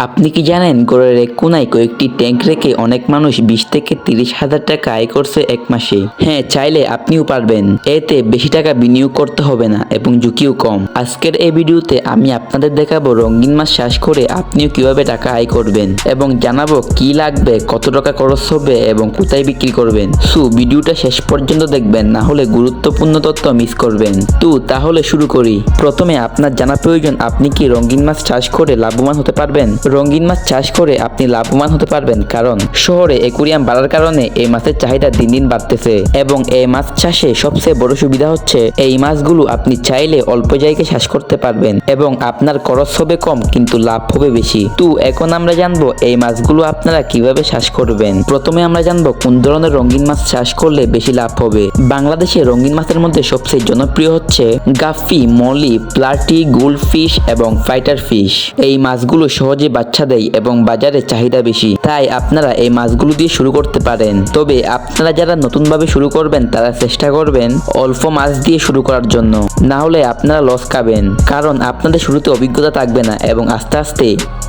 আপনি কি জানেন ঘরের এক কোনায় কয়েকটি ট্যাঙ্ক রেখে অনেক মানুষ 20 থেকে 30,000 টাকা আয় করছে এক মাসে। হ্যাঁ, চাইলে আপনিও পারবেন। এতে বেশি টাকা বিনিয়োগ করতে হবে না এবং ঝুঁকিও কম। আজকের এই ভিডিওতে আমি আপনাদের দেখাবো রঙিন মাছ চাষ করে আপনিও কিভাবে টাকা আয় করবেন এবং জানাবো কি লাগবে, কত টাকা খরচ হবে এবং কোথায় বিক্রি করবেন। ভিডিওটা শেষ পর্যন্ত দেখবেন, না হলে গুরুত্বপূর্ণ তথ্য মিস করবেন। তাহলে শুরু করি। প্রথমে আপনার জানা প্রয়োজন আপনি কি রঙিন মাছ চাষ করে লাভবান হতে পারবেন। রঙিন মাছ চাষ করে আপনি লাভবান হতে পারবেন, কারণ শহরে অ্যাকুরিয়াম বাড়ার কারণে এই মাছের চাহিদা দিন দিন বাড়তেছে এবং এই মাছ চাষে সবচেয়ে বড় সুবিধা হচ্ছে এই মাছগুলো আপনি চাইলে অল্প জায়গায় চাষ করতে পারবেন এবং আপনার খরচ হবে কম কিন্তু লাভ হবে বেশি। এখন আমরা জানবো এই মাছগুলো আপনারা কিভাবে চাষ করবেন। প্রথমে আমরা জানবো কোন ধরনের রঙিন মাছ চাষ করলে বেশি লাভ হবে। বাংলাদেশে রঙিন মাছের মধ্যে সবচেয়ে জনপ্রিয় হচ্ছে গাফি, মলি, প্লাটি, গোল্ডফিশ এবং ফাইটার ফিশ। এই মাছগুলো সহজে বাচ্চা দেয় এবং বাজারে চাহিদা বেশি, তাই আপনারা এই মাছগুলো দিয়ে শুরু করতে পারেন। তবে আপনারা যারা নতুনভাবে শুরু করবেন তারা চেষ্টা করবেন অল্প মাছ দিয়ে শুরু করার জন্য, না হলে আপনারা লস খাবেন, কারণ আপনাদের শুরুতে অভিজ্ঞতা থাকবে না এবং আস্তে আস্তে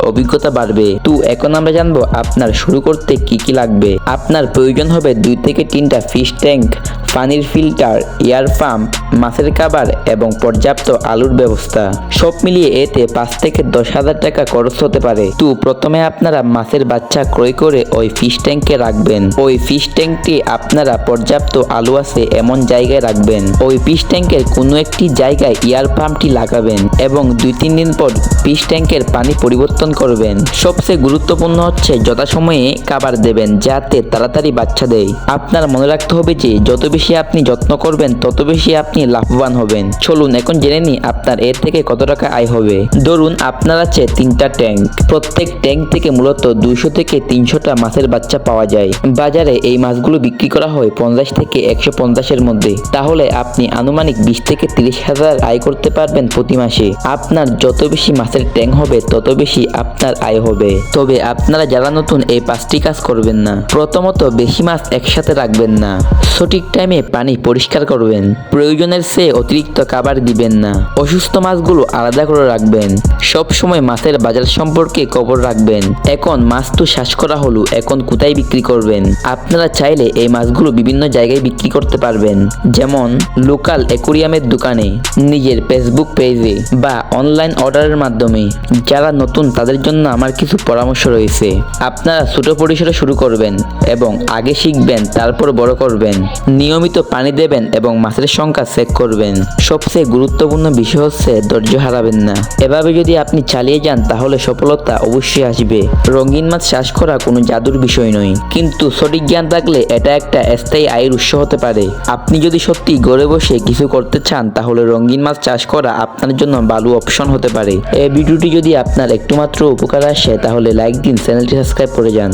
অভিজ্ঞতা বাড়বে। এখন আমরা জানবো আপনার শুরু করতে কি কি লাগবে। আপনার প্রয়োজন হবে 2 থেকে 3টা ফিশ ট্যাঙ্ক, পানির ফিল্টার, এয়ার পাম্প, মাছের খাবার এবং পর্যাপ্ত আলুর ব্যবস্থা। সব মিলিয়ে এতে 5 থেকে 10,000 টাকা খরচ হতে পারে। প্রথমে আপনারা মাছের বাচ্চা ক্রয় করে ওই ফিশ ট্যাঙ্কে রাখবেন। ওই ফিশ ট্যাঙ্কটি আপনারা পর্যাপ্ত আলু আছে এমন জায়গায় রাখবেন। ওই ফিশ ট্যাঙ্কের কোনো একটি জায়গায় এয়ার পাম্পটি লাগাবেন এবং 2-3 দিন পর ফিশ ট্যাঙ্কের পানি পরিবর্তন করবেন। সবচেয়ে গুরুত্বপূর্ণ হচ্ছে যথাসময়ে খাবার দেবেন যাতে তাড়াতাড়ি বাচ্চা দেয়। আপনার মনে রাখতে হবে যে যত বেশি আপনি যত্ন করবেন তত বেশি আপনি লাভবান হবেন। চলুন এখন জেনে নিই আপনার এর থেকে কত টাকা আয় হবে। ধরুন আপনার আছে 3টা ট্যাঙ্ক। প্রত্যেক ট্যাঙ্ক থেকে মূলত 200 থেকে 300টা মাছের বাচ্চা পাওয়া যায়। বাজারে এই মাছগুলো বিক্রি করা হয় 50 থেকে 150-এর মধ্যে। তাহলে আপনি আনুমানিক 20 থেকে 30,000 আয় করতে পারবেন প্রতি মাসে। আপনার যত বেশি মাছের ট্যাঙ্ক হবে তত বেশি আপনার আয় হবে। তবে আপনারা যারা নতুন এই 5টি কাজ করবেন না। প্রথমত, বেশি মাছ একসাথে রাখবেন না। সঠিক টাইমে পানি পরিষ্কার করবেন। প্রয়োজনের চেয়ে অতিরিক্ত খাবার দিবেন না। অসুস্থ মাছগুলো আলাদা করে রাখবেন। সব সময় মাছের বাজার সম্পর্কে খবর রাখবেন। এখন মাছ তো চাষ করা হলো, এখন কোথায় বিক্রি করবেন। আপনারা চাইলে এই মাছগুলো বিভিন্ন জায়গায় বিক্রি করতে পারবেন, যেমন লোকাল অ্যাকুরিয়ামের দোকানে, নিজের ফেসবুক পেজে বা অনলাইন অর্ডারের মাধ্যমে। যারা নতুন তাদের জন্য আমার কিছু পরামর্শ রয়েছে। আপনারা ছোট পরিসরে শুরু করবেন এবং আগে শিখবেন, তারপর বড় করবেন। নিয়মিত পানি দেবেন এবং মাছের সংখ্যা চেক করবেন। সবচেয়ে গুরুত্বপূর্ণ বিষয় হচ্ছে ধৈর্য হারাবেন না। এভাবে যদি আপনি চালিয়ে যান তাহলে সফলতা অবশ্যই আসবে। রঙিন মাছ চাষ করা কোনো জাদুর বিষয় নয়, কিন্তু সঠিক জ্ঞান থাকলে এটা একটা স্থায়ী আয়ের উৎস হতে পারে। আপনি যদি সত্যি ঘরে বসে কিছু করতে চান তাহলে রঙিন মাছ চাষ করা আপনার জন্য ভালো অপশন হতে পারে। এই ভিডিওটি যদি আপনার একটু মাত্র উপকার আসে তাহলে লাইক দিন, চ্যানেলটি সাবস্ক্রাইব করে যান।